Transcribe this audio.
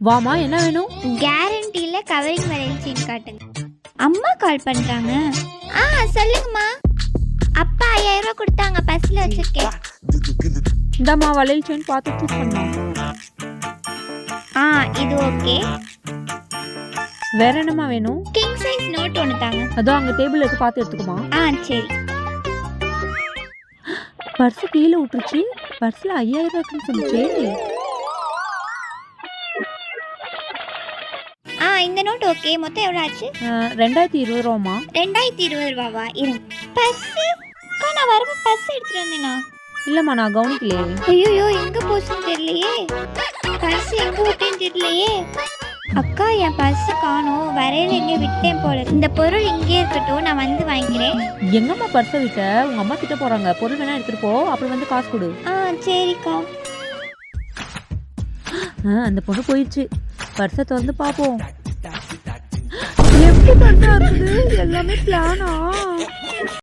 வாமா, என்ன வேணும்? கேரண்டியில் கவரிங் வளையல் செயின் காட்டுங்க. அம்மா கால் பண்ணுறாங்க. சொல்லுங்கம்மா. அப்பா 5000 ரூபா கொடுத்தாங்க, பஸ்ஸில் வச்சுருக்கேன். இந்தாம்மா வளையல் செயின் பார்த்து சூஸ் பண்ணலாம். இது ஓகே. வேற என்னம்மா வேணும்? கிங் சைஸ் நோட் ஒன்று தாங்க. அதோ அங்கே டேபிள் இருக்கு, பார்த்து எடுத்துக்குமா. சரி. பர்ஸு கீழே விட்டுருச்சு. பர்ஸில் 5000 ரூபாய்க்குன்னு சொல்லிச்சு. இந்த நோட் ஓகே. மொத்தம் எவ்வளோ ஆச்சு? 2020 ரூபாமா. 2020 ரூபாவா? இருங்க. பர்ஸு நான் வரும்போது பர்ஸ் எடுத்துகிட்டு வந்தேனா? இல்லைம்மா, நான் கவனிக்கலையே. ஐயோ, எங்கே போச்சுன்னு தெரியலையே. பர்ஸ் எங்கே விட்டேன்னு தெரியலையே. அக்கா, என் பர்ஸு காணோம். வரையில எங்கே விட்டேன் போல. இந்த பொருள் இங்கே இருக்கட்டும், நான் வந்து வாங்கிக்கிறேன். எங்கம்மா பர்ஸை விட்ட? உங்க அம்மா திட்ட போறாங்க. பொருள் வேணா எடுத்துட்டு போ, அப்புறம் வந்து காசு கொடு. சரிக்கா. அந்த பொண்ணு போயிடுச்சு. பர்ஸை திறந்து பார்ப்போம். எப்படி பர்ஸா இருக்குது? எல்லாமே பிளானா?